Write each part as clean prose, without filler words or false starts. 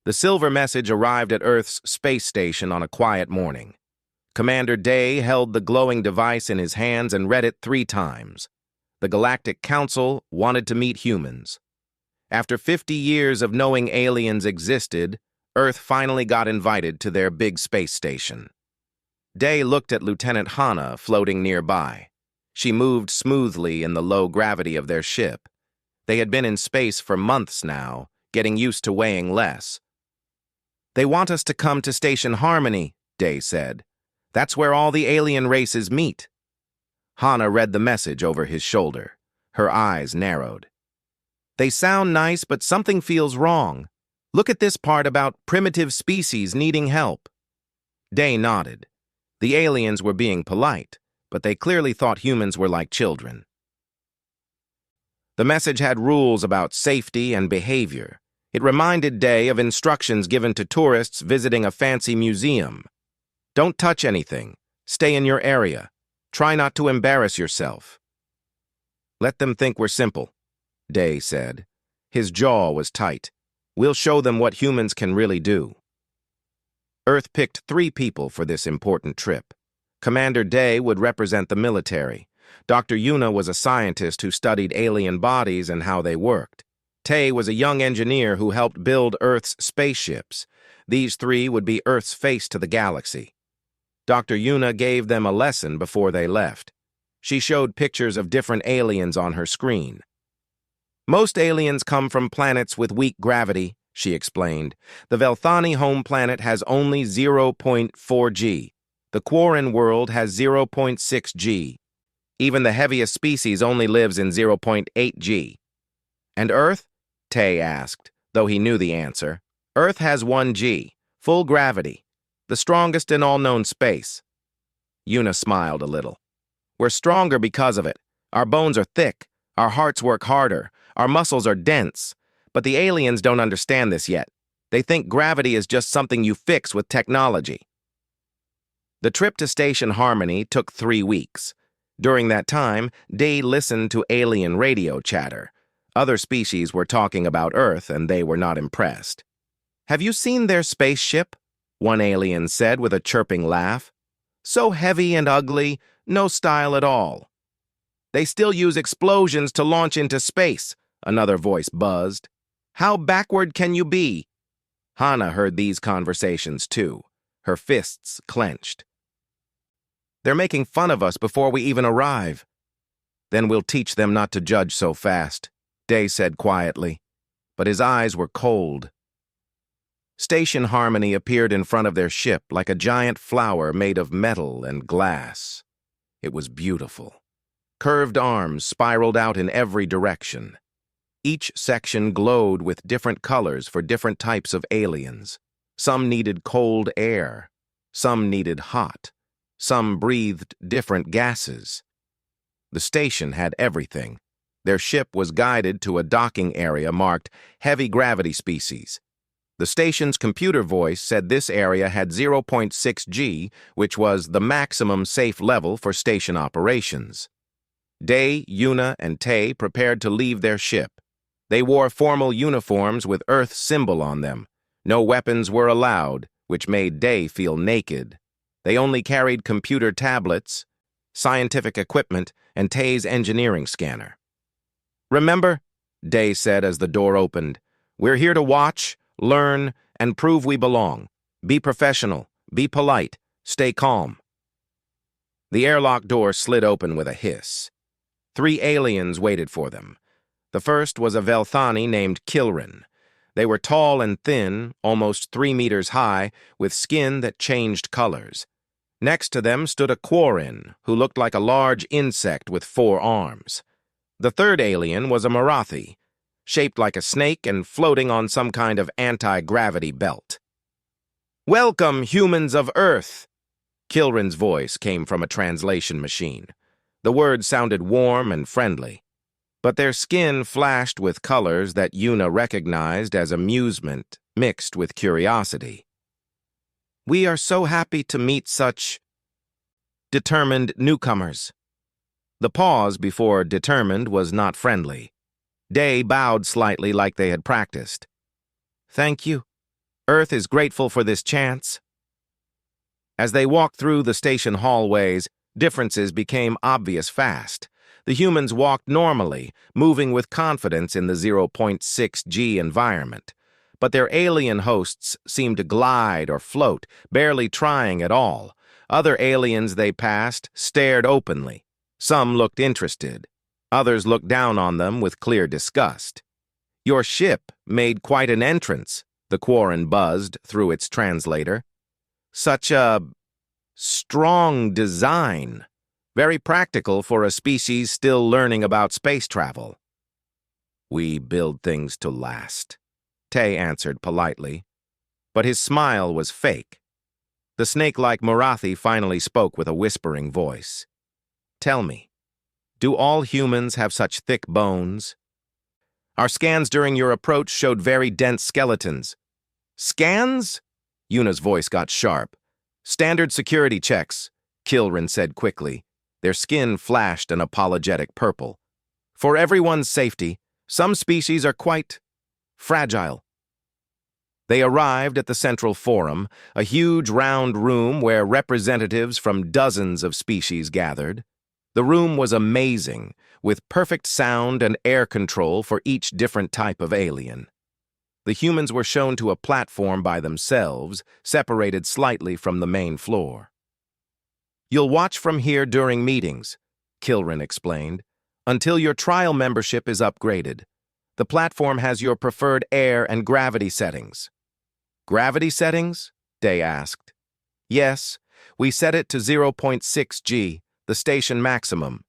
The silver message arrived at Earth's space station on a quiet morning. Commander Day held the glowing device in his hands and read it 3 times. The Galactic Council wanted to meet humans. After 50 years of knowing aliens existed, Earth finally got invited to their big space station. Day looked at Lieutenant Hana floating nearby. She moved smoothly in the low gravity of their ship. They had been in space for months now, getting used to weighing less. "They want us to come to Station Harmony," Day said. "That's where all the alien races meet." Hana read the message over his shoulder. Her eyes narrowed. "They sound nice, but something feels wrong. Look at this part about primitive species needing help." Day nodded. The aliens were being polite, but they clearly thought humans were like children. The message had rules about safety and behavior. It reminded Day of instructions given to tourists visiting a fancy museum. "Don't touch anything. Stay in your area. Try not to embarrass yourself." "Let them think we're simple," Day said. His jaw was tight. "We'll show them what humans can really do." Earth picked 3 people for this important trip. Commander Day would represent the military. Dr. Yuna was a scientist who studied alien bodies and how they worked. Tay was a young engineer who helped build Earth's spaceships. These 3 would be Earth's face to the galaxy. Dr. Yuna gave them a lesson before they left. She showed pictures of different aliens on her screen. "Most aliens come from planets with weak gravity," she explained. "The Velthani home planet has only 0.4 G. The Quarren world has 0.6 G. Even the heaviest species only lives in 0.8 G. "And Earth?" Tay asked, though he knew the answer. "Earth has 1 G, full gravity, the strongest in all known space." Yuna smiled a little. "We're stronger because of it. Our bones are thick, our hearts work harder, our muscles are dense. But the aliens don't understand this yet. They think gravity is just something you fix with technology." The trip to Station Harmony took 3 weeks. During that time, Day listened to alien radio chatter. Other species were talking about Earth, and they were not impressed. "Have you seen their spaceship?" one alien said with a chirping laugh. "So heavy and ugly, no style at all." "They still use explosions to launch into space," another voice buzzed. "How backward can you be?" Hana heard these conversations too. Her fists clenched. "They're making fun of us before we even arrive." "Then we'll teach them not to judge so fast," Day said quietly, but his eyes were cold. Station Harmony appeared in front of their ship like a giant flower made of metal and glass. It was beautiful. Curved arms spiraled out in every direction. Each section glowed with different colors for different types of aliens. Some needed cold air. Some needed hot. Some breathed different gases. The station had everything. Their ship was guided to a docking area marked Heavy Gravity Species. The station's computer voice said this area had 0.6 G, which was the maximum safe level for station operations. Day, Yuna, and Tay prepared to leave their ship. They wore formal uniforms with Earth's symbol on them. No weapons were allowed, which made Day feel naked. They only carried computer tablets, scientific equipment, and Tay's engineering scanner. "Remember," Day said as the door opened, "we're here to watch, learn, and prove we belong. Be professional, be polite, stay calm." The airlock door slid open with a hiss. 3 aliens waited for them. The first was a Velthani named Kilrin. They were tall and thin, almost 3 meters high, with skin that changed colors. Next to them stood a Quarren, who looked like a large insect with 4 arms. The third alien was a Marathi, shaped like a snake and floating on some kind of anti-gravity belt. "Welcome, humans of Earth!" Kilrin's voice came from a translation machine. The words sounded warm and friendly, but their skin flashed with colors that Yuna recognized as amusement mixed with curiosity. "We are so happy to meet such determined newcomers." The pause before determined was not friendly. Day bowed slightly like they had practiced. "Thank you," Earth is grateful for this chance. As they walked through the station hallways, differences became obvious fast. The humans walked normally, moving with confidence in the 0.6G environment. But their alien hosts seemed to glide or float, barely trying at all. Other aliens they passed stared openly. Some looked interested. Others looked down on them with clear disgust. "Your ship made quite an entrance," the Quarren buzzed through its translator. "Such a strong design. Very practical for a species still learning about space travel." "We build things to last," Tay answered politely, but his smile was fake. The snake-like Marathi finally spoke with a whispering voice. "Tell me, do all humans have such thick bones?" "Our scans during your approach showed very dense skeletons." "Scans?" Yuna's voice got sharp. "Standard security checks," Kilrin said quickly. Their skin flashed an apologetic purple. "For everyone's safety, some species are quite fragile." They arrived at the Central Forum, a huge round room where representatives from dozens of species gathered. The room was amazing, with perfect sound and air control for each different type of alien. The humans were shown to a platform by themselves, separated slightly from the main floor. "You'll watch from here during meetings," Kilrin explained, "until your trial membership is upgraded. The platform has your preferred air and gravity settings." "Gravity settings?" Day asked. "Yes, we set it to 0.6G, the station maximum.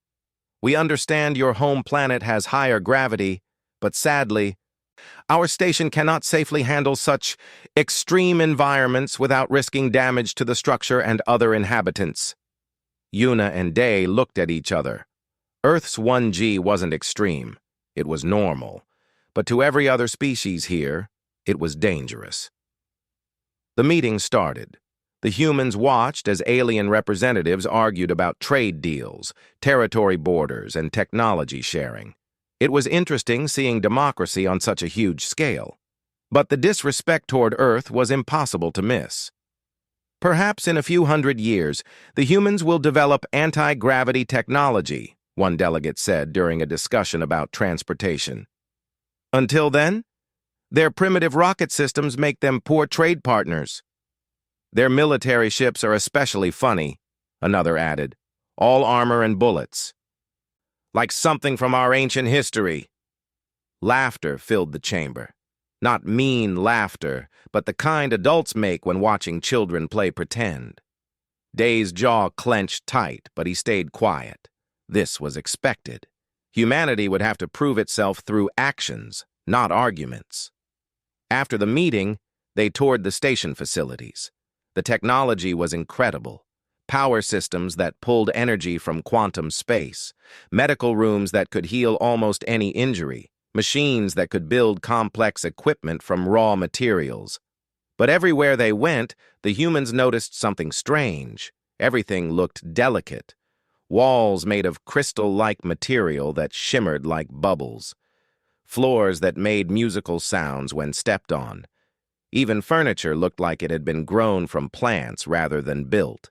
We understand your home planet has higher gravity, but sadly, our station cannot safely handle such extreme environments without risking damage to the structure and other inhabitants." Yuna and Day looked at each other. Earth's 1G wasn't extreme. It was normal. But to every other species here, it was dangerous. The meeting started. The humans watched as alien representatives argued about trade deals, territory borders, and technology sharing. It was interesting seeing democracy on such a huge scale. But the disrespect toward Earth was impossible to miss. "Perhaps in a few hundred years, the humans will develop anti-gravity technology," one delegate said during a discussion about transportation. "Until then, their primitive rocket systems make them poor trade partners." "Their military ships are especially funny," another added. "All armor and bullets. Like something from our ancient history." Laughter filled the chamber. Not mean laughter, but the kind adults make when watching children play pretend. Day's jaw clenched tight, but he stayed quiet. This was expected. Humanity would have to prove itself through actions, not arguments. After the meeting, they toured the station facilities. The technology was incredible. Power systems that pulled energy from quantum space, medical rooms that could heal almost any injury, machines that could build complex equipment from raw materials. But everywhere they went, the humans noticed something strange. Everything looked delicate. Walls made of crystal-like material that shimmered like bubbles. Floors that made musical sounds when stepped on. Even furniture looked like it had been grown from plants rather than built.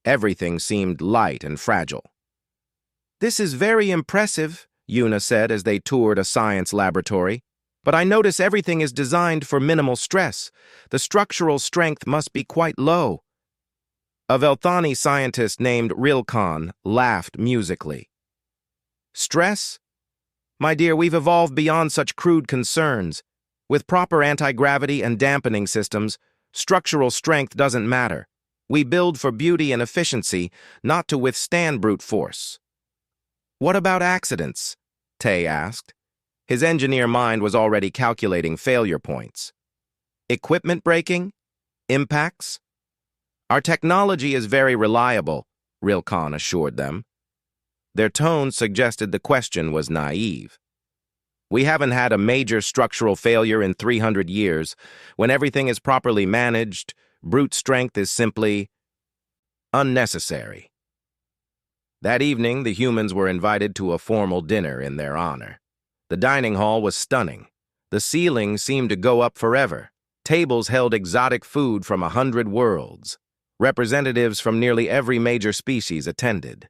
Everything seemed light and fragile. "This is very impressive," Yuna said as they toured a science laboratory. "But I notice everything is designed for minimal stress. The structural strength must be quite low." A Velthani scientist named Rilkan laughed musically. "Stress? My dear, we've evolved beyond such crude concerns. With proper anti-gravity and dampening systems, structural strength doesn't matter. We build for beauty and efficiency, not to withstand brute force." "What about accidents?" Tay asked. His engineer mind was already calculating failure points. "Equipment breaking? Impacts?" "Our technology is very reliable," Rilkan assured them. Their tone suggested the question was naive. "We haven't had a major structural failure in 300 years. When everything is properly managed, brute strength is simply unnecessary." That evening, the humans were invited to a formal dinner in their honor. The dining hall was stunning. The ceiling seemed to go up forever. Tables held exotic food from 100 worlds. Representatives from nearly every major species attended.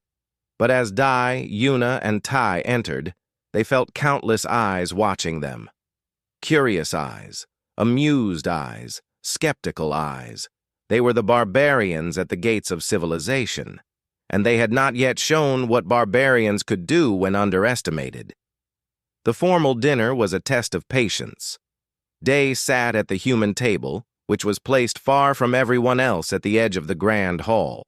But as Dai, Yuna, and Tai entered, they felt countless eyes watching them. Curious eyes, amused eyes, skeptical eyes. They were the barbarians at the gates of civilization, and they had not yet shown what barbarians could do when underestimated. The formal dinner was a test of patience. Day sat at the human table, which was placed far from everyone else at the edge of the grand hall.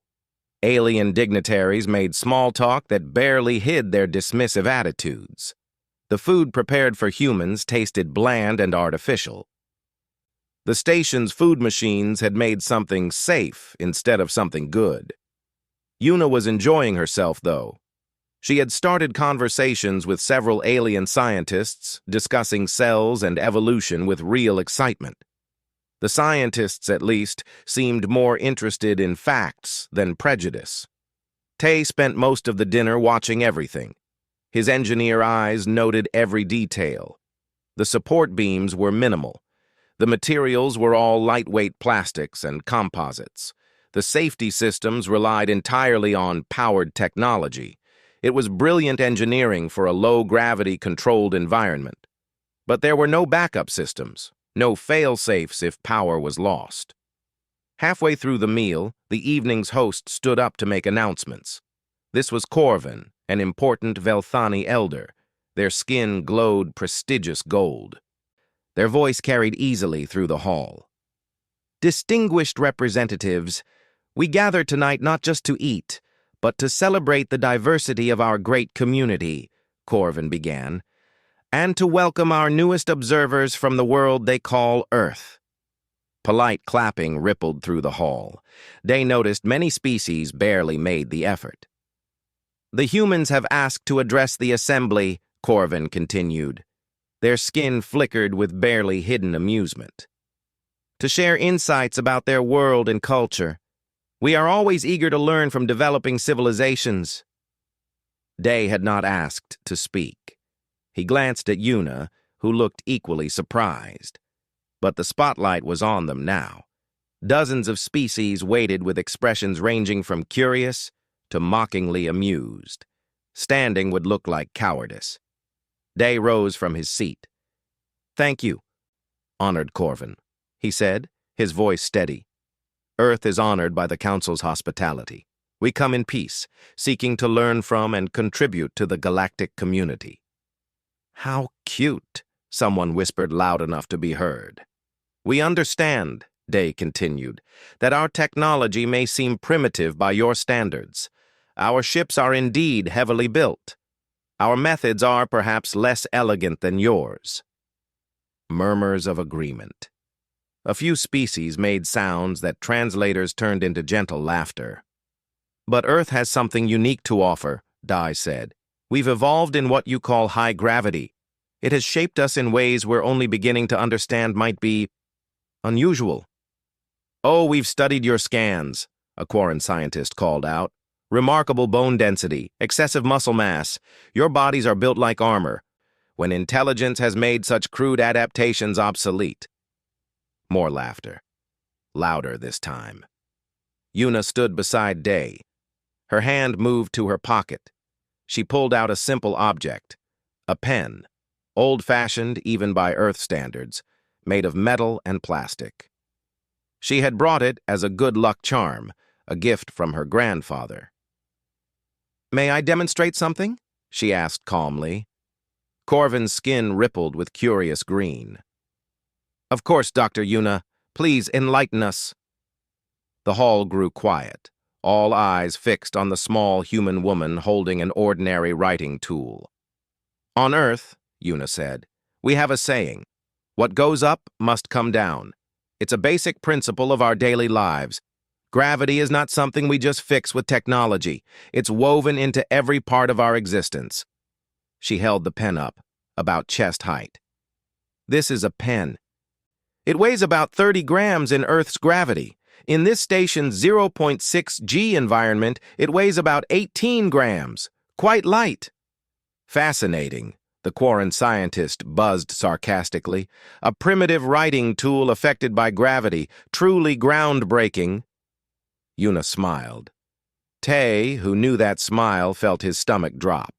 Alien dignitaries made small talk that barely hid their dismissive attitudes. The food prepared for humans tasted bland and artificial. The station's food machines had made something safe instead of something good. Yuna was enjoying herself, though. She had started conversations with several alien scientists, discussing cells and evolution with real excitement. The scientists, at least, seemed more interested in facts than prejudice. Tay spent most of the dinner watching everything. His engineer eyes noted every detail. The support beams were minimal. The materials were all lightweight plastics and composites. The safety systems relied entirely on powered technology. It was brilliant engineering for a low-gravity controlled environment. But there were no backup systems, no fail-safes if power was lost. Halfway through the meal, the evening's host stood up to make announcements. This was Corvin, an important Velthani elder. Their skin glowed prestigious gold. Their voice carried easily through the hall. Distinguished representatives, we gather tonight not just to eat, but to celebrate the diversity of our great community, Corvin began, and to welcome our newest observers from the world they call Earth. Polite clapping rippled through the hall. They noticed many species barely made the effort. The humans have asked to address the assembly, Corvin continued. Their skin flickered with barely hidden amusement. To share insights about their world and culture. We are always eager to learn from developing civilizations. Day had not asked to speak. He glanced at Yuna, who looked equally surprised. But the spotlight was on them now. Dozens of species waited with expressions ranging from curious to mockingly amused. Standing would look like cowardice. Day rose from his seat. Thank you, honored Corvin, he said, his voice steady. Earth is honored by the Council's hospitality. We come in peace, seeking to learn from and contribute to the galactic community. How cute, someone whispered loud enough to be heard. We understand, Day continued, that our technology may seem primitive by your standards. Our ships are indeed heavily built. Our methods are perhaps less elegant than yours. Murmurs of agreement. A few species made sounds that translators turned into gentle laughter. But Earth has something unique to offer, Dai said. We've evolved in what you call high gravity. It has shaped us in ways we're only beginning to understand might be unusual. Oh, we've studied your scans, a Quarren scientist called out. Remarkable bone density, excessive muscle mass. Your bodies are built like armor, when intelligence has made such crude adaptations obsolete. More laughter. Louder this time. Yuna stood beside Day. Her hand moved to her pocket. She pulled out a simple object, a pen, old-fashioned even by Earth standards, made of metal and plastic. She had brought it as a good luck charm, a gift from her grandfather. May I demonstrate something? She asked calmly. Corvin's skin rippled with curious green. Of course, Dr. Yuna. Please enlighten us. The hall grew quiet, all eyes fixed on the small human woman holding an ordinary writing tool. On Earth, Yuna said, we have a saying, what goes up must come down. It's a basic principle of our daily lives. Gravity is not something we just fix with technology. It's woven into every part of our existence. She held the pen up, about chest height. This is a pen. It weighs about 30 grams in Earth's gravity. In this station's 0.6 G environment, it weighs about 18 grams. Quite light. Fascinating, The Quarren scientist buzzed sarcastically. A primitive writing tool affected by gravity, truly groundbreaking. Yuna smiled. Tay, who knew that smile, felt his stomach drop.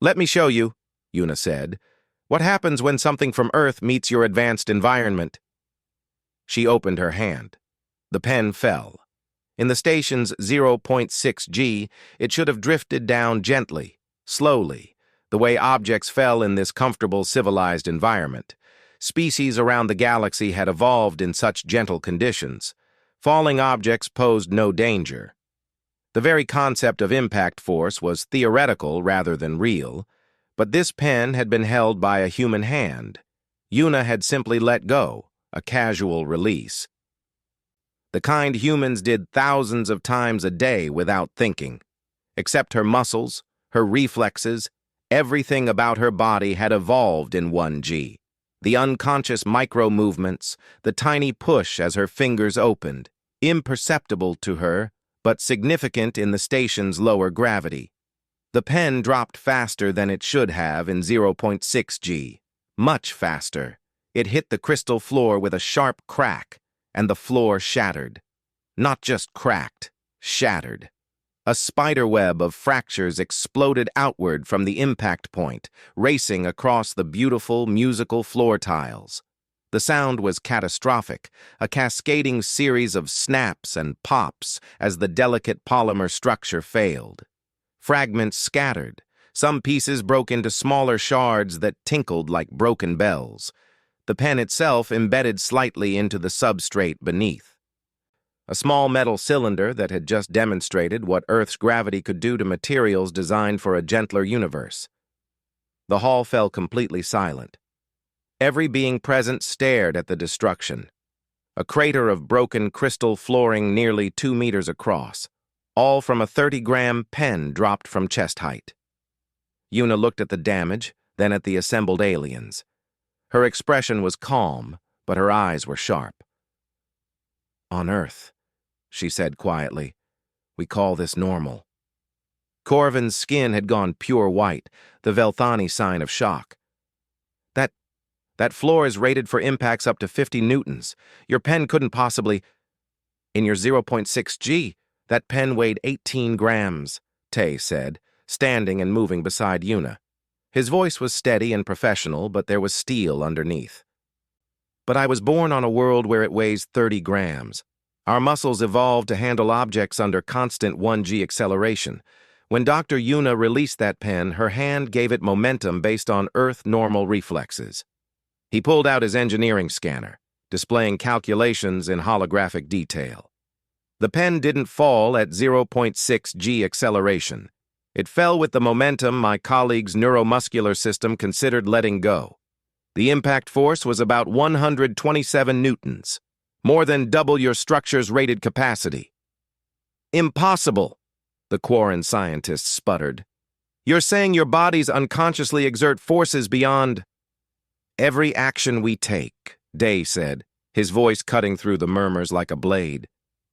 "Let me show you," Yuna said. "What happens when something from Earth meets your advanced environment?" She opened her hand. The pen fell. In the station's 0.6 G, it should have drifted down gently, slowly, the way objects fell in this comfortable, civilized environment. Species around the galaxy had evolved in such gentle conditions. Falling objects posed no danger. The very concept of impact force was theoretical rather than real, but this pen had been held by a human hand. Yuna had simply let go, a casual release. The kind humans did thousands of times a day without thinking. Except her muscles, her reflexes, everything about her body had evolved in 1G. The unconscious micro-movements, the tiny push as her fingers opened, imperceptible to her, but significant in the station's lower gravity. The pen dropped faster than it should have in 0.6 G. Much faster. It hit the crystal floor with a sharp crack, and the floor shattered. Not just cracked, shattered. A spiderweb of fractures exploded outward from the impact point, racing across the beautiful musical floor tiles. The sound was catastrophic, a cascading series of snaps and pops as the delicate polymer structure failed. Fragments scattered. Some pieces broke into smaller shards that tinkled like broken bells. The pen itself embedded slightly into the substrate beneath. A small metal cylinder that had just demonstrated what Earth's gravity could do to materials designed for a gentler universe. The hall fell completely silent. Every being present stared at the destruction. A crater of broken crystal flooring nearly 2 meters across, all from a 30-gram pen dropped from chest height. Yuna looked at the damage, then at the assembled aliens. Her expression was calm, but her eyes were sharp. "On Earth," she said quietly, "we call this normal." Corvin's skin had gone pure white, the Velthani sign of shock. That floor is rated for impacts up to 50 newtons. Your pen couldn't possibly... In your 0.6 G, that pen weighed 18 grams, Tay said, standing and moving beside Yuna. His voice was steady and professional, but there was steel underneath. "But I was born on a world where it weighs 30 grams. Our muscles evolved to handle objects under constant 1G acceleration. When Dr. Yuna released that pen, her hand gave it momentum based on Earth-normal reflexes." He pulled out his engineering scanner, displaying calculations in holographic detail. The pen didn't fall at 0.6 G acceleration. It fell with the momentum my colleague's neuromuscular system considered letting go. The impact force was about 127 newtons, more than double your structure's rated capacity. "Impossible," the Quarren scientist sputtered. "You're saying your bodies unconsciously exert forces beyond..." "Every action we take," Day said, his voice cutting through the murmurs like a blade,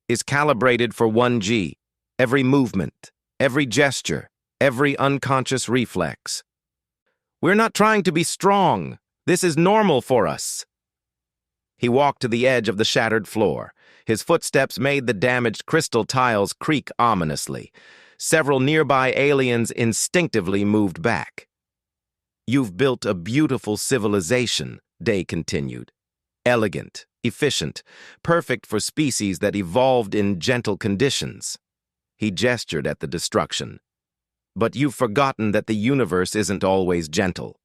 "is calibrated for 1G. Every movement, every gesture, every unconscious reflex. We're not trying to be strong. This is normal for us." He walked to the edge of the shattered floor. His footsteps made the damaged crystal tiles creak ominously. Several nearby aliens instinctively moved back. "You've built a beautiful civilization," Day continued. "Elegant, efficient, perfect for species that evolved in gentle conditions." He gestured at the destruction. "But you've forgotten that the universe isn't always gentle.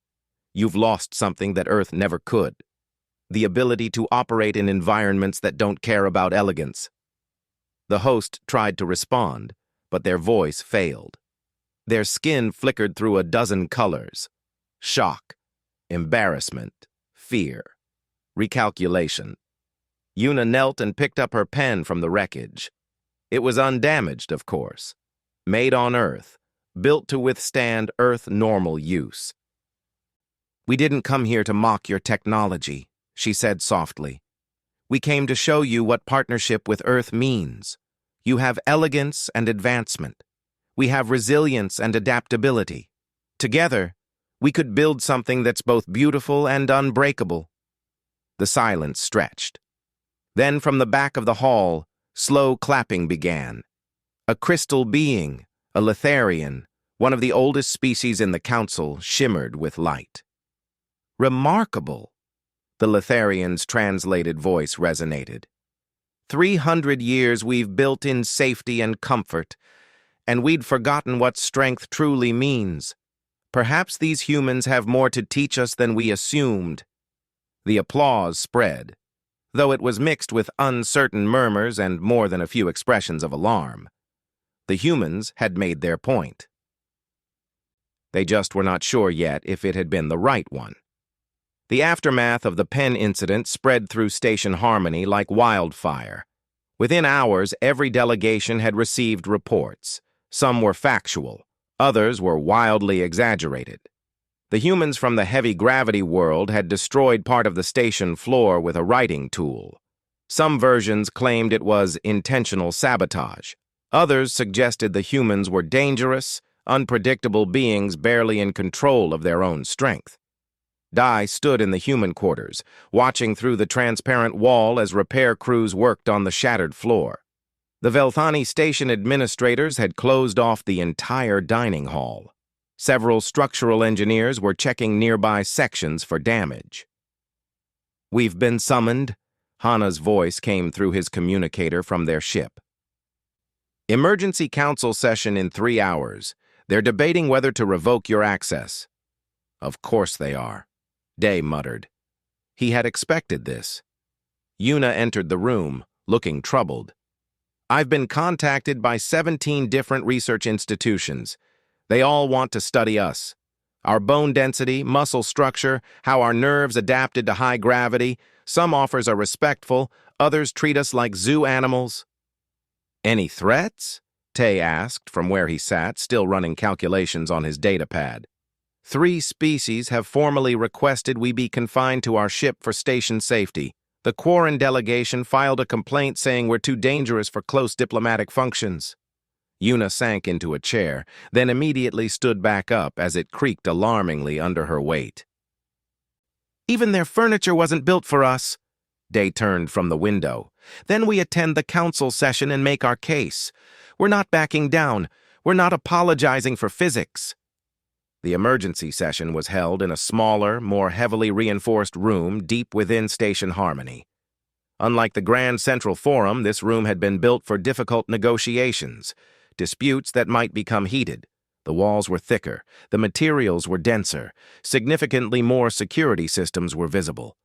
You've lost something that Earth never could. The ability to operate in environments that don't care about elegance." The host tried to respond, but their voice failed. Their skin flickered through a dozen colors. Shock, embarrassment, fear, recalculation. Yuna knelt and picked up her pen from the wreckage. It was undamaged, of course. Made on Earth, built to withstand Earth-normal use. "We didn't come here to mock your technology," she said softly. "We came to show you what partnership with Earth means. You have elegance and advancement. We have resilience and adaptability. Together, We could build something that's both beautiful and unbreakable." The silence stretched. Then from the back of the hall, slow clapping began. A crystal being, a Letharian, one of the oldest species in the council, shimmered with light. "Remarkable," the Letharian's translated voice resonated. 300 years we've built in safety and comfort, and we'd forgotten what strength truly means. Perhaps these humans have more to teach us than we assumed." The applause spread, though it was mixed with uncertain murmurs and more than a few expressions of alarm. The humans had made their point. They just were not sure yet if it had been the right one. The aftermath of the pen incident spread through Station Harmony like wildfire. Within hours, every delegation had received reports. Some were factual, others were wildly exaggerated. The humans from the heavy gravity world had destroyed part of the station floor with a writing tool. Some versions claimed it was intentional sabotage. Others suggested the humans were dangerous, unpredictable beings barely in control of their own strength. Dai stood in the human quarters, watching through the transparent wall as repair crews worked on the shattered floor. The Velthani station administrators had closed off the entire dining hall. Several structural engineers were checking nearby sections for damage. "We've been summoned," Hana's voice came through his communicator from their ship. "Emergency council session in 3 hours. They're debating whether to revoke your access." "Of course they are," Day muttered. He had expected this. Yuna entered the room, looking troubled. "I've been contacted by 17 different research institutions. They all want to study us. Our bone density, muscle structure, how our nerves adapted to high gravity. Some offers are respectful, others treat us like zoo animals." "Any threats?" Tay asked from where he sat, still running calculations on his datapad. 3 species have formally requested we be confined to our ship for station safety. The Quarren delegation filed a complaint saying we're too dangerous for close diplomatic functions." Yuna sank into a chair, then immediately stood back up as it creaked alarmingly under her weight. "Even their furniture wasn't built for us." Day turned from the window. "Then we attend the council session and make our case. We're not backing down. We're not apologizing for physics." The emergency session was held in a smaller, more heavily reinforced room deep within Station Harmony. Unlike the Grand Central Forum, this room had been built for difficult negotiations, disputes that might become heated. The walls were thicker, the materials were denser, significantly more security systems were visible.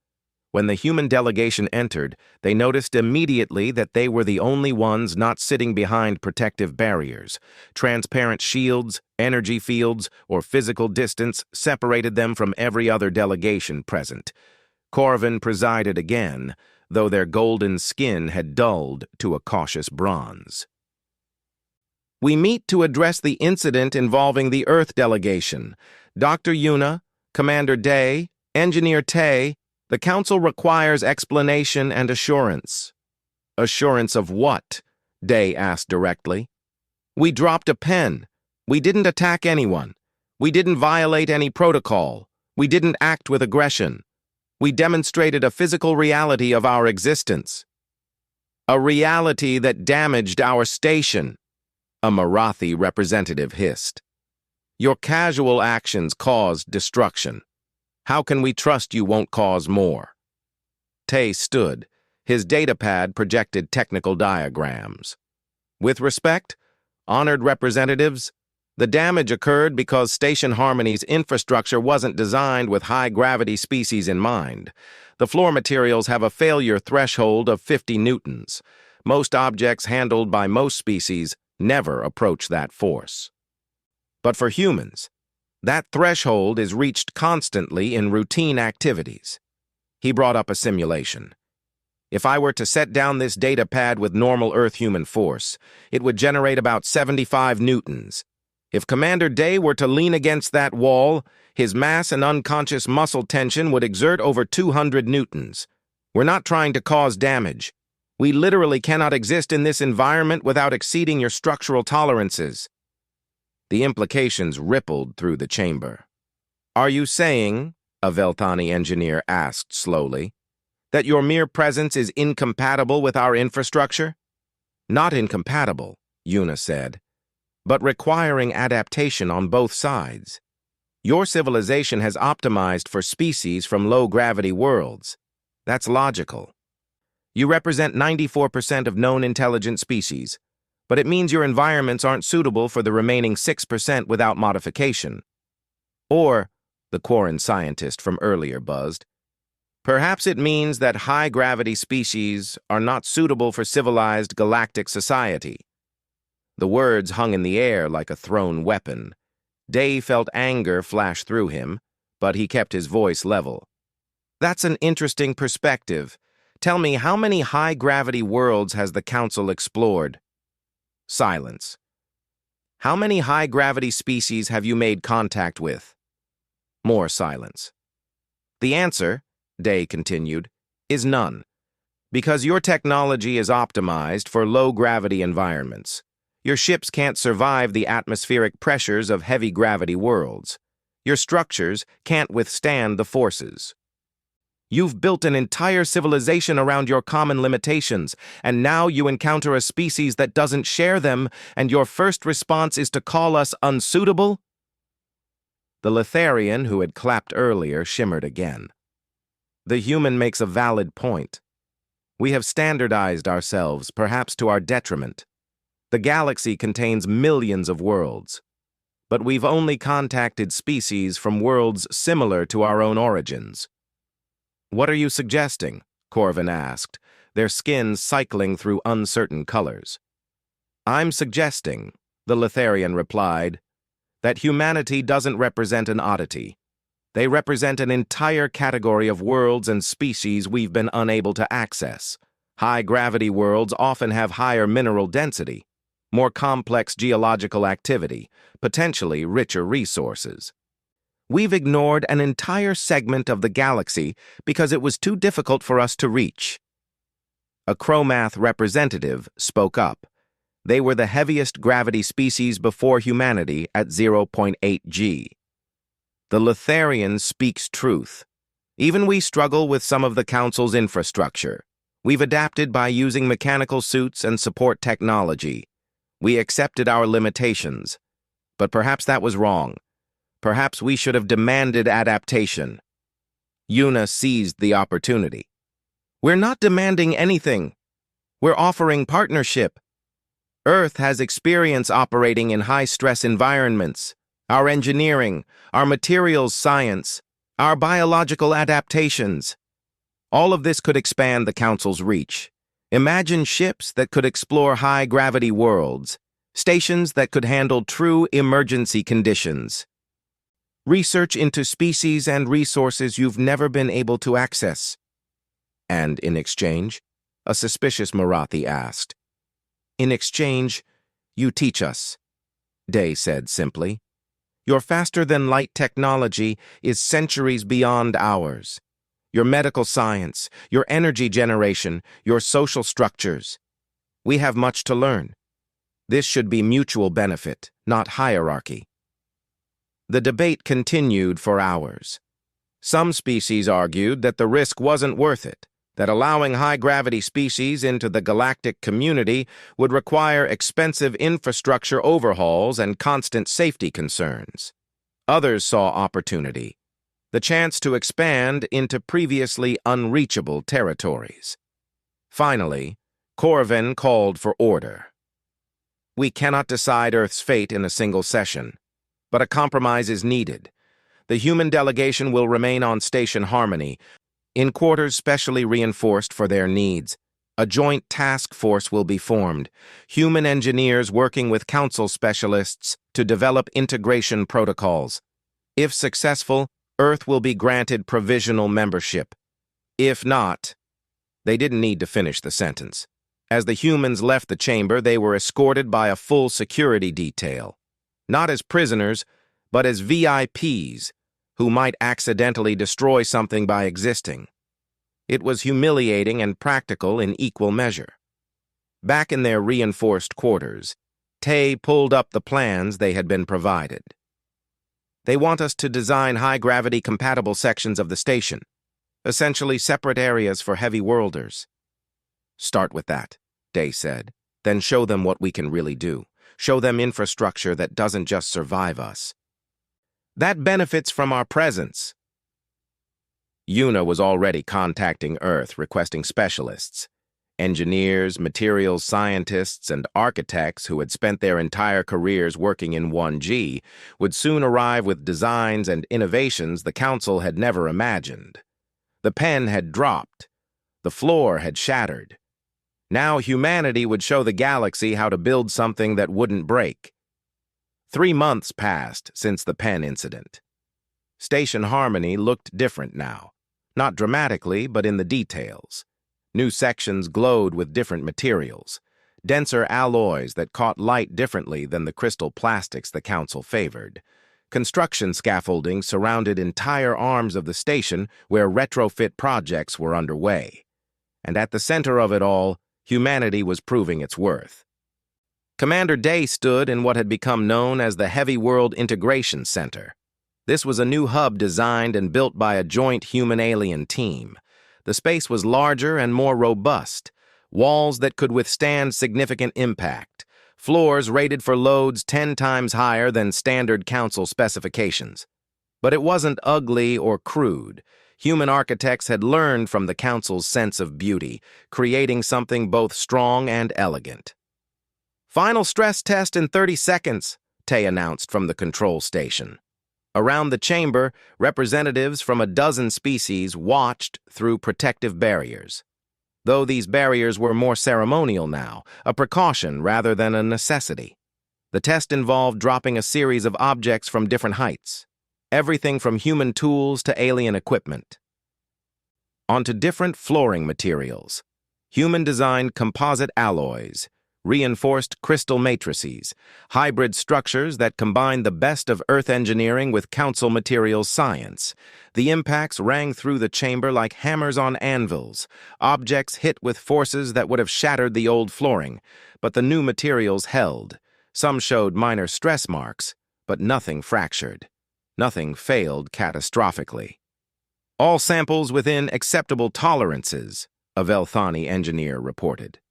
When the human delegation entered, they noticed immediately that they were the only ones not sitting behind protective barriers. Transparent shields, energy fields, or physical distance separated them from every other delegation present. Corvin presided again, though their golden skin had dulled to a cautious bronze. "We meet to address the incident involving the Earth delegation. Dr. Yuna, Commander Day, Engineer Tay. The Council requires explanation and assurance." "Assurance of what?" Day asked directly. "We dropped a pen. We didn't attack anyone. We didn't violate any protocol. We didn't act with aggression. We demonstrated a physical reality of our existence. A reality that damaged our station," a Marathi representative hissed. "Your casual actions caused destruction. How can we trust you won't cause more?" Tay stood. His datapad projected technical diagrams. "With respect, honored representatives, the damage occurred because Station Harmony's infrastructure wasn't designed with high-gravity species in mind. The floor materials have a failure threshold of 50 newtons. Most objects handled by most species never approach that force. But for humans, that threshold is reached constantly in routine activities." He brought up a simulation. "If I were to set down this data pad with normal Earth human force, it would generate about 75 newtons. If Commander Day were to lean against that wall, his mass and unconscious muscle tension would exert over 200 newtons. We're not trying to cause damage. We literally cannot exist in this environment without exceeding your structural tolerances." The implications rippled through the chamber. Are you saying, a Velthani engineer asked slowly, that your mere presence is incompatible with our infrastructure? Not incompatible, Yuna said, but requiring adaptation on both sides. Your civilization has optimized for species from low-gravity worlds. That's logical. You represent 94% of known intelligent species, but it means your environments aren't suitable for the remaining 6% without modification. Or, the Quarren scientist from earlier buzzed, perhaps it means that high-gravity species are not suitable for civilized galactic society. The words hung in the air like a thrown weapon. Day felt anger flash through him, but he kept his voice level. That's an interesting perspective. Tell me, how many high-gravity worlds has the Council explored? Silence. How many high-gravity species have you made contact with? More silence. The answer, Day continued, is none. Because your technology is optimized for low-gravity environments. Your ships can't survive the atmospheric pressures of heavy-gravity worlds. Your structures can't withstand the forces. You've built an entire civilization around your common limitations, and now you encounter a species that doesn't share them, and your first response is to call us unsuitable? The Litharian, who had clapped earlier, shimmered again. The human makes a valid point. We have standardized ourselves, perhaps to our detriment. The galaxy contains millions of worlds, but we've only contacted species from worlds similar to our own origins. What are you suggesting? Corvin asked, their skin cycling through uncertain colors. I'm suggesting, the Litharian replied, that humanity doesn't represent an oddity. They represent an entire category of worlds and species we've been unable to access. High-gravity worlds often have higher mineral density, more complex geological activity, potentially richer resources. We've ignored an entire segment of the galaxy because it was too difficult for us to reach. A Chromath representative spoke up. They were the heaviest gravity species before humanity at 0.8 G. The Litharian speaks truth. Even we struggle with some of the Council's infrastructure. We've adapted by using mechanical suits and support technology. We accepted our limitations. But perhaps that was wrong. Perhaps we should have demanded adaptation. Yuna seized the opportunity. We're not demanding anything. We're offering partnership. Earth has experience operating in high-stress environments. Our engineering, our materials science, our biological adaptations. All of this could expand the Council's reach. Imagine ships that could explore high-gravity worlds, stations that could handle true emergency conditions. Research into species and resources you've never been able to access. And in exchange, a suspicious Marathi asked. In exchange, you teach us, Day said simply. Your faster-than-light technology is centuries beyond ours. Your medical science, your energy generation, your social structures. We have much to learn. This should be mutual benefit, not hierarchy. The debate continued for hours. Some species argued that the risk wasn't worth it, that allowing high-gravity species into the galactic community would require expensive infrastructure overhauls and constant safety concerns. Others saw opportunity, the chance to expand into previously unreachable territories. Finally, Corvin called for order. We cannot decide Earth's fate in a single session, but a compromise is needed. The human delegation will remain on Station Harmony, in quarters specially reinforced for their needs. A joint task force will be formed, human engineers working with council specialists to develop integration protocols. If successful, Earth will be granted provisional membership. If not, they didn't need to finish the sentence. As the humans left the chamber, they were escorted by a full security detail. Not as prisoners, but as VIPs, who might accidentally destroy something by existing. It was humiliating and practical in equal measure. Back in their reinforced quarters, Tay pulled up the plans they had been provided. They want us to design high-gravity compatible sections of the station, essentially separate areas for heavy worlders. Start with that, Day said. Then show them what we can really do. Show them infrastructure that doesn't just survive us. That benefits from our presence. Yuna was already contacting Earth, requesting specialists. Engineers, materials scientists, and architects who had spent their entire careers working in 1G would soon arrive with designs and innovations the Council had never imagined. The pen had dropped. The floor had shattered. Now humanity would show the galaxy how to build something that wouldn't break. 3 months passed since the pen incident. Station Harmony looked different now. Not dramatically, but in the details. New sections glowed with different materials, denser alloys that caught light differently than the crystal plastics the Council favored. Construction scaffolding surrounded entire arms of the station where retrofit projects were underway. And at the center of it all, humanity was proving its worth. Commander Day stood in what had become known as the Heavy World Integration Center. This was a new hub designed and built by a joint human-alien team. The space was larger and more robust, walls that could withstand significant impact, floors rated for loads 10 times higher than standard Council specifications. But it wasn't ugly or crude. Human architects had learned from the Council's sense of beauty, creating something both strong and elegant. "Final stress test in 30 seconds, Tay announced from the control station. Around the chamber, representatives from a dozen species watched through protective barriers. Though these barriers were more ceremonial now, a precaution rather than a necessity. The test involved dropping a series of objects from different heights, everything from human tools to alien equipment, onto different flooring materials, human-designed composite alloys, reinforced crystal matrices, hybrid structures that combine the best of Earth engineering with Council materials science. The impacts rang through the chamber like hammers on anvils, objects hit with forces that would have shattered the old flooring, but the new materials held. Some showed minor stress marks, but nothing fractured. Nothing failed catastrophically. All samples within acceptable tolerances, a Velthani engineer reported.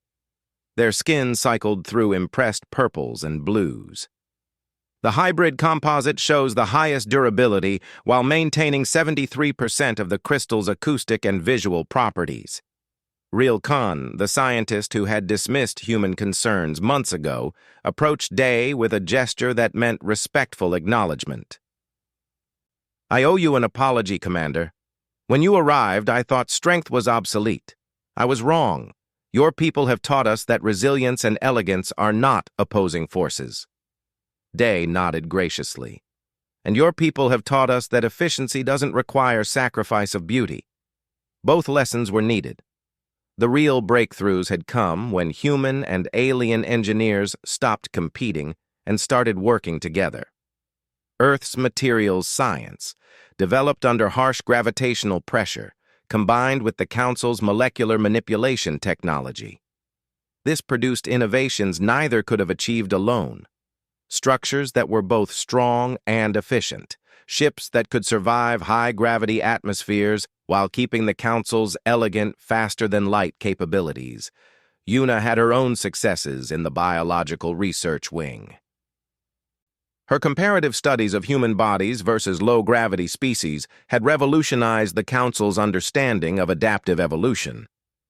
Their skin cycled through impressed purples and blues. The hybrid composite shows the highest durability while maintaining 73% of the crystal's acoustic and visual properties. Real Khan, the scientist who had dismissed human concerns months ago, approached Day with a gesture that meant respectful acknowledgement. "I owe you an apology, Commander. When you arrived, I thought strength was obsolete. I was wrong. Your people have taught us that resilience and elegance are not opposing forces." Day nodded graciously. "And your people have taught us that efficiency doesn't require sacrifice of beauty." Both lessons were needed. The real breakthroughs had come when human and alien engineers stopped competing and started working together. Earth's materials science, developed under harsh gravitational pressure, combined with the Council's molecular manipulation technology. This produced innovations neither could have achieved alone. Structures that were both strong and efficient, ships that could survive high-gravity atmospheres while keeping the Council's elegant, faster-than-light capabilities. Yuna had her own successes in the biological research wing. Her comparative studies of human bodies versus low-gravity species had revolutionized the Council's understanding of adaptive evolution.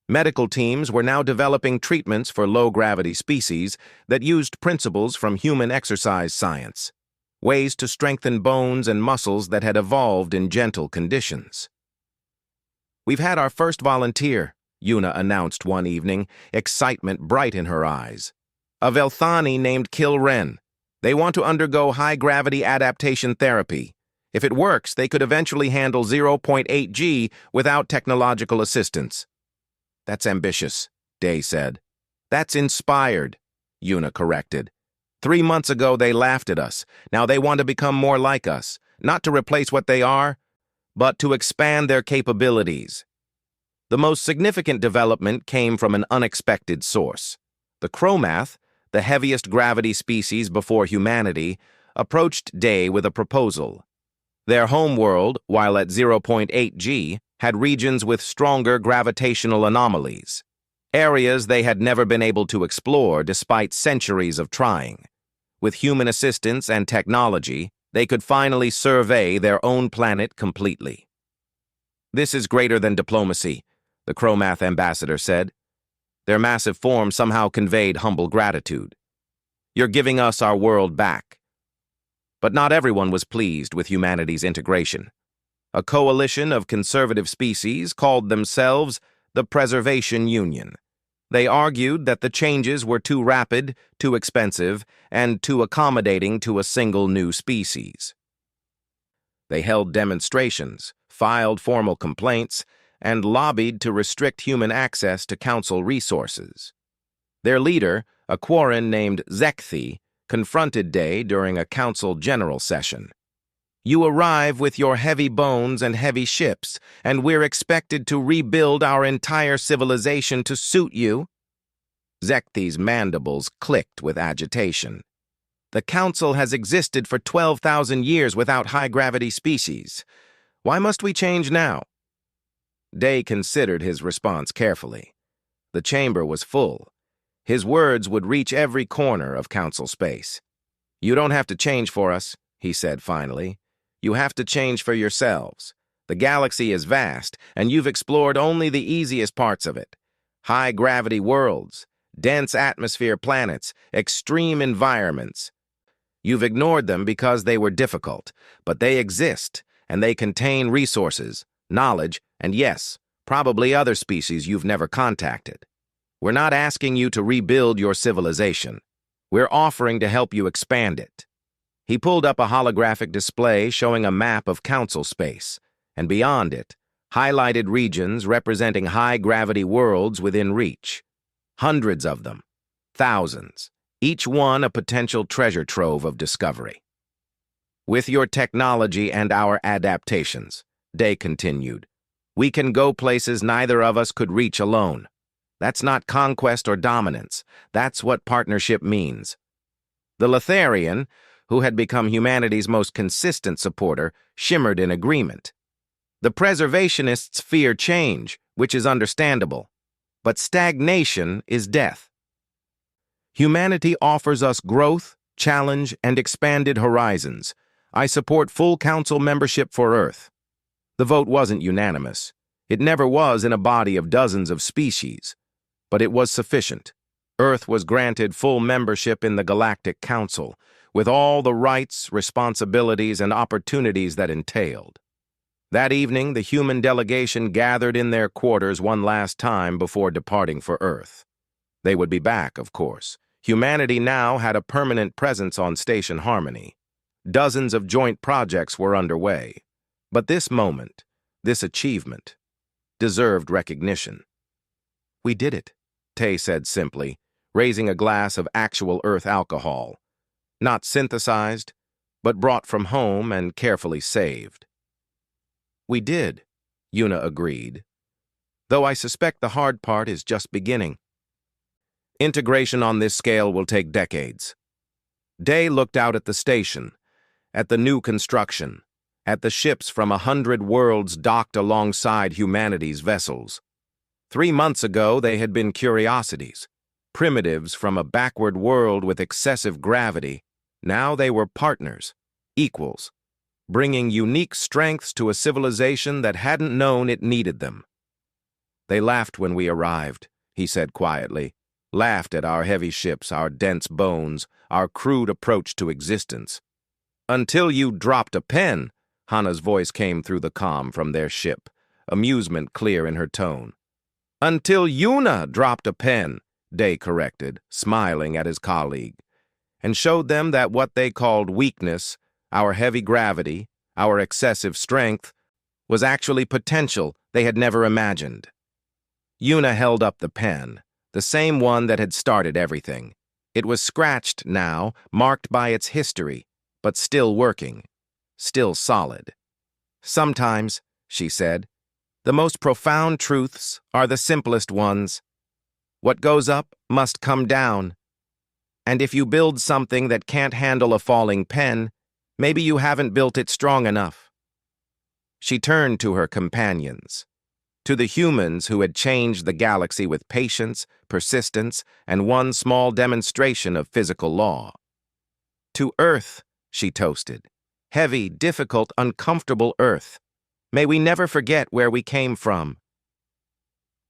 Medical teams were now developing treatments for low-gravity species that used principles from human exercise science, ways to strengthen bones and muscles that had evolved in gentle conditions. "We've had our first volunteer," Yuna announced one evening, excitement bright in her eyes. "A Velthani named Kilren. They want to undergo high-gravity adaptation therapy. If it works, they could eventually handle 0.8 G without technological assistance." "That's ambitious," Day said. "That's inspired," Yuna corrected. 3 months ago, they laughed at us. Now they want to become more like us, not to replace what they are, but to expand their capabilities. The most significant development came from an unexpected source. The Chromath, the heaviest gravity species before humanity, approached Day with a proposal. Their homeworld, while at 0.8 G, had regions with stronger gravitational anomalies, areas they had never been able to explore despite centuries of trying. With human assistance and technology, they could finally survey their own planet completely. "This is greater than diplomacy," the Chromath ambassador said. Their massive form somehow conveyed humble gratitude. "You're giving us our world back." But not everyone was pleased with humanity's integration. A coalition of conservative species called themselves the Preservation Union. They argued that the changes were too rapid, too expensive, and too accommodating to a single new species. They held demonstrations, filed formal complaints, and lobbied to restrict human access to council resources. Their leader, a Quarren named Zekthi, confronted Day during a council general session. "You arrive with your heavy bones and heavy ships, and we're expected to rebuild our entire civilization to suit you?" Zekthi's mandibles clicked with agitation. "The council has existed for 12,000 years without high-gravity species. Why must we change now?" Day considered his response carefully. The chamber was full. His words would reach every corner of council space. "You don't have to change for us," he said finally. "You have to change for yourselves. The galaxy is vast, and you've explored only the easiest parts of it. High-gravity worlds, dense atmosphere planets, extreme environments. You've ignored them because they were difficult, but they exist, and they contain resources, knowledge, and yes, probably other species you've never contacted. We're not asking you to rebuild your civilization. We're offering to help you expand it." He pulled up a holographic display showing a map of council space, and beyond it, highlighted regions representing high-gravity worlds within reach. Hundreds of them, thousands, each one a potential treasure trove of discovery. "With your technology and our adaptations," Day continued, "we can go places neither of us could reach alone. That's not conquest or dominance. That's what partnership means." The Letharian, who had become humanity's most consistent supporter, shimmered in agreement. "The preservationists fear change, which is understandable. But stagnation is death. Humanity offers us growth, challenge, and expanded horizons. I support full council membership for Earth." The vote wasn't unanimous. It never was in a body of dozens of species. But it was sufficient. Earth was granted full membership in the Galactic Council, with all the rights, responsibilities, and opportunities that entailed. That evening, the human delegation gathered in their quarters one last time before departing for Earth. They would be back, of course. Humanity now had a permanent presence on Station Harmony. Dozens of joint projects were underway. But this moment, this achievement, deserved recognition. "We did it," Tay said simply, raising a glass of actual Earth alcohol. Not synthesized, but brought from home and carefully saved. "We did," Yuna agreed. "Though I suspect the hard part is just beginning. Integration on this scale will take decades." Day looked out at the station, at the new construction, at the ships from 100 worlds docked alongside humanity's vessels. 3 months ago, they had been curiosities, primitives from a backward world with excessive gravity. Now they were partners, equals, bringing unique strengths to a civilization that hadn't known it needed them. "They laughed when we arrived," he said quietly. "Laughed at our heavy ships, our dense bones, our crude approach to existence. Until you dropped a pen," Hana's voice came through the comm from their ship, amusement clear in her tone. "Until Yuna dropped a pen," Day corrected, smiling at his colleague, "and showed them that what they called weakness, our heavy gravity, our excessive strength, was actually potential they had never imagined." Yuna held up the pen, the same one that had started everything. It was scratched now, marked by its history, but still working, still solid. "Sometimes," she said, "the most profound truths are the simplest ones. What goes up must come down. And if you build something that can't handle a falling pen, maybe you haven't built it strong enough." She turned to her companions, to the humans who had changed the galaxy with patience, persistence, and one small demonstration of physical law. To Earth, she toasted. Heavy, difficult, uncomfortable Earth. May we never forget where we came from.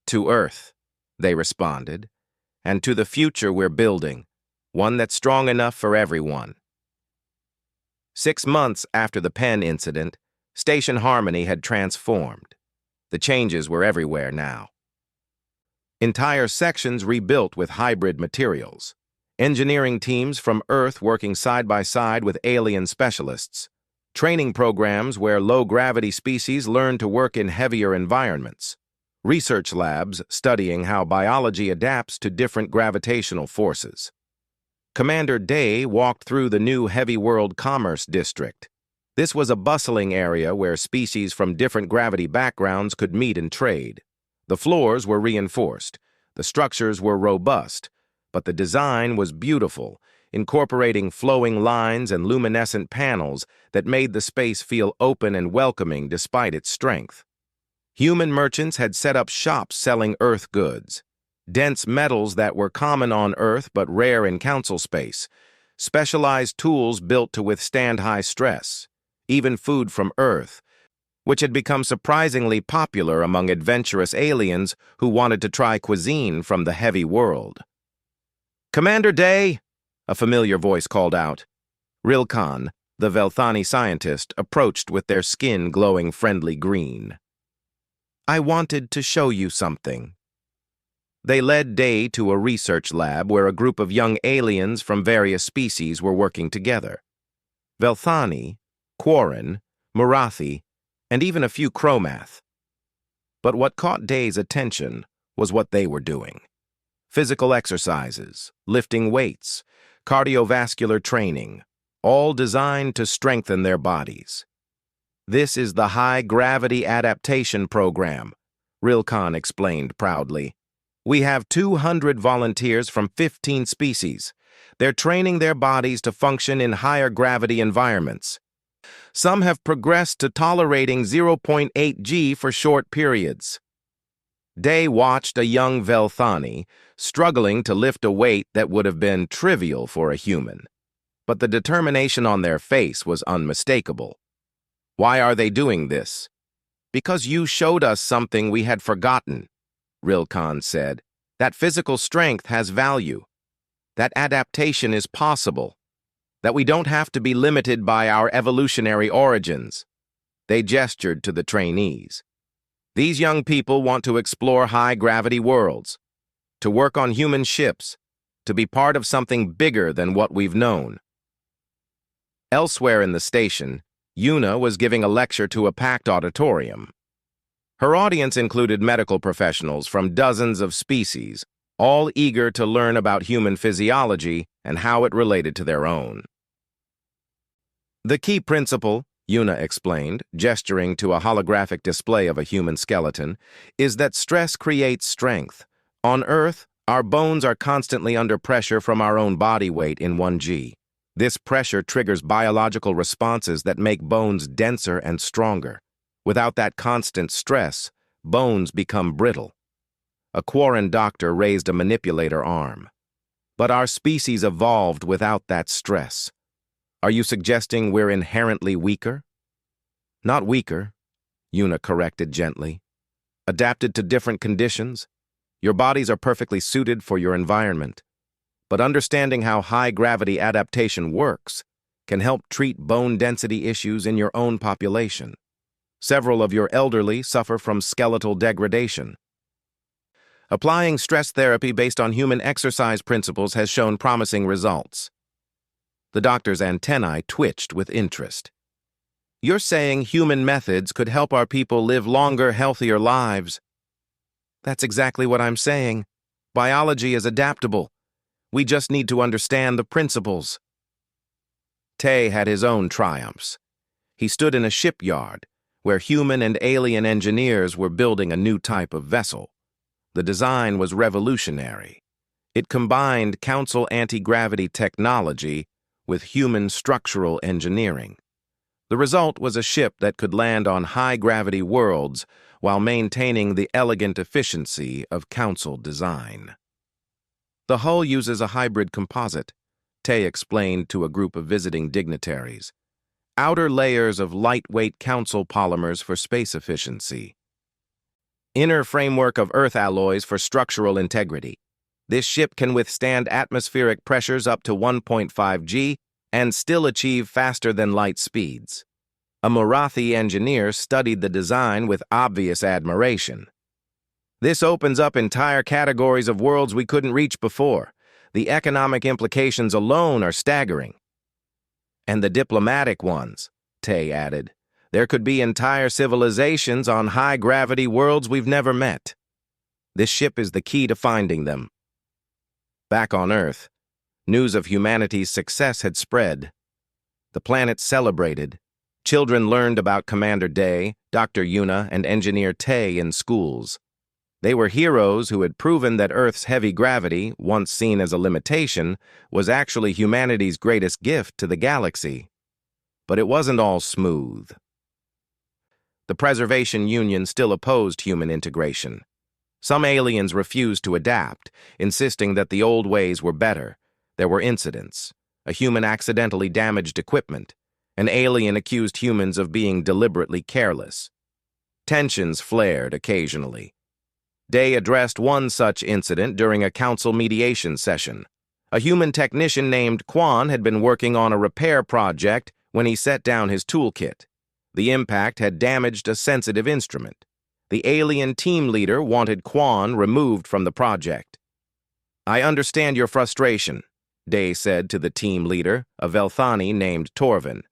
To Earth, they responded, and to the future we're building, one that's strong enough for everyone. 6 months after the pen incident, Station Harmony had transformed. The changes were everywhere now. Entire sections rebuilt with hybrid materials. Engineering teams from Earth working side by side with alien specialists. Training programs where low-gravity species learn to work in heavier environments. Research labs studying how biology adapts to different gravitational forces. Commander Day walked through the new Heavy World Commerce District. This was a bustling area where species from different gravity backgrounds could meet and trade. The floors were reinforced, the structures were robust, but the design was beautiful, incorporating flowing lines and luminescent panels that made the space feel open and welcoming despite its strength. Human merchants had set up shops selling Earth goods, dense metals that were common on Earth but rare in council space, specialized tools built to withstand high stress, even food from Earth, which had become surprisingly popular among adventurous aliens who wanted to try cuisine from the heavy world. "Commander Day!" a familiar voice called out. Rilkan, the Velthani scientist, approached with their skin glowing friendly green. "I wanted to show you something." They led Day to a research lab where a group of young aliens from various species were working together. Velthani, Quarren, Marathi, and even a few Chromath. But what caught Day's attention was what they were doing. Physical exercises, lifting weights, cardiovascular training, all designed to strengthen their bodies. "This is the High Gravity Adaptation Program," Rilkan explained proudly. "We have 200 volunteers from 15 species. They're training their bodies to function in higher gravity environments. Some have progressed to tolerating 0.8 G for short periods." Day watched a young Velthani struggling to lift a weight that would have been trivial for a human. But the determination on their face was unmistakable. "Why are they doing this?" "Because you showed us something we had forgotten," Rilkan said. "That physical strength has value. That adaptation is possible. That we don't have to be limited by our evolutionary origins." They gestured to the trainees. "These young people want to explore high-gravity worlds, to work on human ships, to be part of something bigger than what we've known." Elsewhere in the station, Yuna was giving a lecture to a packed auditorium. Her audience included medical professionals from dozens of species, all eager to learn about human physiology and how it related to their own. "The key principle," Yuna explained, gesturing to a holographic display of a human skeleton, "is that stress creates strength. On Earth, our bones are constantly under pressure from our own body weight in 1G. This pressure triggers biological responses that make bones denser and stronger. Without that constant stress, bones become brittle." A Quarren doctor raised a manipulator arm. "But our species evolved without that stress. Are you suggesting we're inherently weaker?" "Not weaker," Yuna corrected gently. "Adapted to different conditions. Your bodies are perfectly suited for your environment. But understanding how high-gravity adaptation works can help treat bone density issues in your own population. Several of your elderly suffer from skeletal degradation. Applying stress therapy based on human exercise principles has shown promising results." The doctor's antennae twitched with interest. "You're saying human methods could help our people live longer, healthier lives?" "That's exactly what I'm saying. Biology is adaptable. We just need to understand the principles." Tay had his own triumphs. He stood in a shipyard where human and alien engineers were building a new type of vessel. The design was revolutionary. It combined Council anti-gravity technology with human structural engineering. The result was a ship that could land on high-gravity worlds while maintaining the elegant efficiency of Council design. The hull uses a hybrid composite, Tay explained to a group of visiting dignitaries. Outer layers of lightweight Council polymers for space efficiency. Inner framework of Earth alloys for structural integrity. This ship can withstand atmospheric pressures up to 1.5 G and still achieve faster-than-light speeds. A Marathi engineer studied the design with obvious admiration. This opens up entire categories of worlds we couldn't reach before. The economic implications alone are staggering. And the diplomatic ones, Tay added. There could be entire civilizations on high-gravity worlds we've never met. This ship is the key to finding them. Back on Earth, news of humanity's success had spread. The planet celebrated. Children learned about Commander Day, Dr. Yuna, and Engineer Tay in schools. They were heroes who had proven that Earth's heavy gravity, once seen as a limitation, was actually humanity's greatest gift to the galaxy. But it wasn't all smooth. The Preservation Union still opposed human integration. Some aliens refused to adapt, insisting that the old ways were better. There were incidents. A human accidentally damaged equipment. An alien accused humans of being deliberately careless. Tensions flared occasionally. Day addressed one such incident during a council mediation session. A human technician named Quan had been working on a repair project when he set down his toolkit. The impact had damaged a sensitive instrument. The alien team leader wanted Quan removed from the project. "I understand your frustration," Day said to the team leader, a Velthani named Torvin.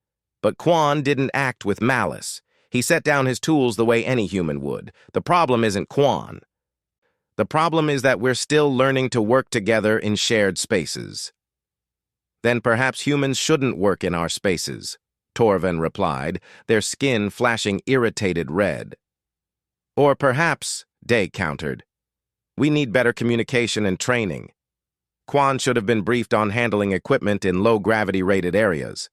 But Quan didn't act with malice. He set down his tools the way any human would. The problem isn't Quan. The problem is that we're still learning to work together in shared spaces. "Then perhaps humans shouldn't work in our spaces," Torvin replied, their skin flashing irritated red. "Or perhaps," Day countered, "we need better communication and training. Quan should have been briefed on handling equipment in low-gravity rated areas.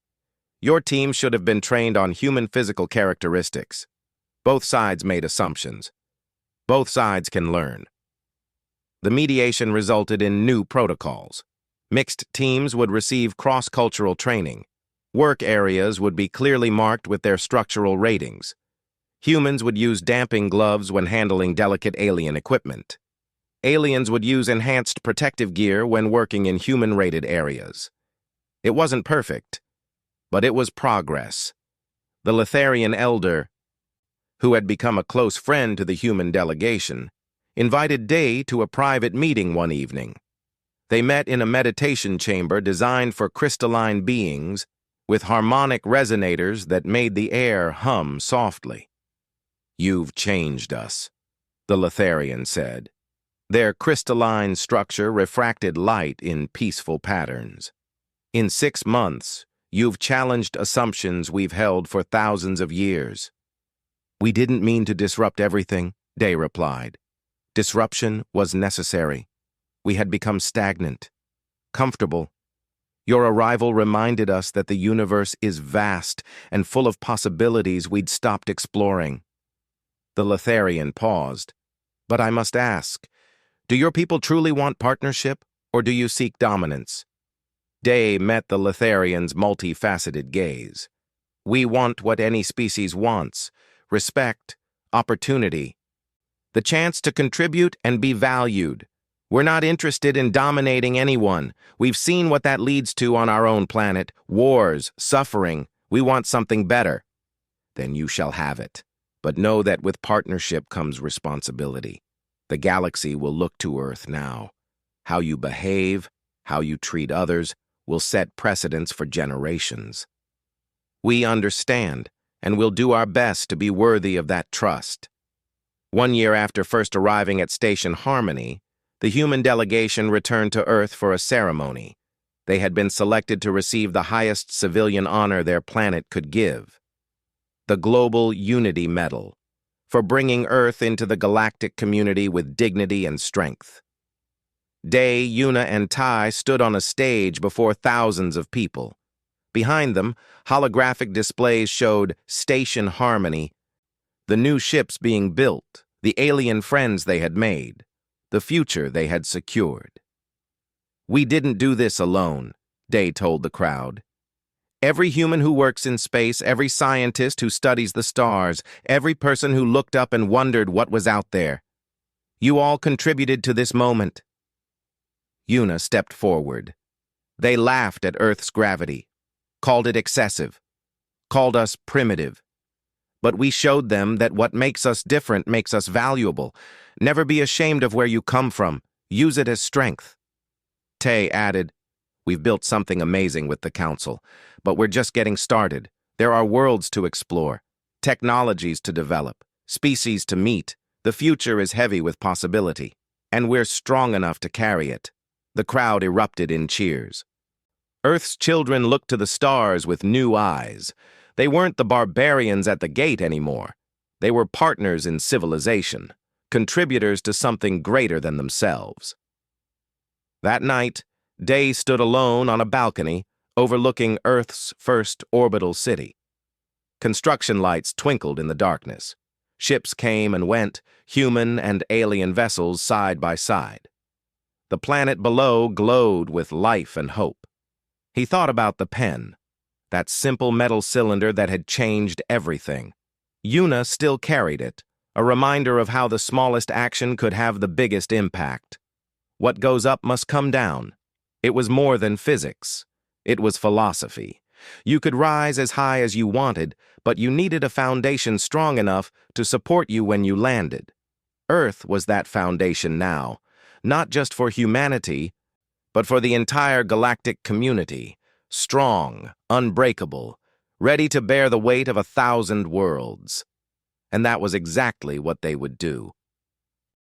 Your team should have been trained on human physical characteristics. Both sides made assumptions. Both sides can learn." The mediation resulted in new protocols. Mixed teams would receive cross-cultural training. Work areas would be clearly marked with their structural ratings. Humans would use damping gloves when handling delicate alien equipment. Aliens would use enhanced protective gear when working in human-rated areas. It wasn't perfect, but it was progress. The Letharian elder, who had become a close friend to the human delegation, invited Day to a private meeting one evening. They met in a meditation chamber designed for crystalline beings with harmonic resonators that made the air hum softly. "You've changed us," the Letharian said. Their crystalline structure refracted light in peaceful patterns. "In 6 months, you've challenged assumptions we've held for thousands of years." "We didn't mean to disrupt everything," Day replied. "Disruption was necessary. We had become stagnant, comfortable. Your arrival reminded us that the universe is vast and full of possibilities we'd stopped exploring." The Letharian paused. "But I must ask, do your people truly want partnership, or do you seek dominance?" Day met the Letharian's multifaceted gaze. "We want what any species wants: respect, opportunity, the chance to contribute and be valued. We're not interested in dominating anyone. We've seen what that leads to on our own planet: wars, suffering. We want something better." "Then you shall have it. But know that with partnership comes responsibility. The galaxy will look to Earth now. How you behave, how you treat others, will set precedents for generations. We understand, and we'll do our best to be worthy of that trust." 1 year after first arriving at Station Harmony, the human delegation returned to Earth for a ceremony. They had been selected to receive the highest civilian honor their planet could give: the Global Unity Medal, for bringing Earth into the galactic community with dignity and strength. Day, Yuna, and Tai stood on a stage before thousands of people. Behind them, holographic displays showed Station Harmony, the new ships being built, the alien friends they had made, the future they had secured. "We didn't do this alone," Day told the crowd. "Every human who works in space, every scientist who studies the stars, every person who looked up and wondered what was out there. You all contributed to this moment." Una stepped forward. "They laughed at Earth's gravity, called it excessive, called us primitive. But we showed them that what makes us different makes us valuable. Never be ashamed of where you come from. Use it as strength." Tay added, "We've built something amazing with the Council, but we're just getting started. There are worlds to explore, technologies to develop, species to meet. The future is heavy with possibility, and we're strong enough to carry it." The crowd erupted in cheers. Earth's children looked to the stars with new eyes. They weren't the barbarians at the gate anymore. They were partners in civilization, contributors to something greater than themselves. That night, Day stood alone on a balcony overlooking Earth's first orbital city. Construction lights twinkled in the darkness. Ships came and went, human and alien vessels side by side. The planet below glowed with life and hope. He thought about the pen, that simple metal cylinder that had changed everything. Una still carried it, a reminder of how the smallest action could have the biggest impact. What goes up must come down. It was more than physics. It was philosophy. You could rise as high as you wanted, but you needed a foundation strong enough to support you when you landed. Earth was that foundation now, not just for humanity, but for the entire galactic community, strong, unbreakable, ready to bear the weight of 1,000 worlds. And that was exactly what they would do.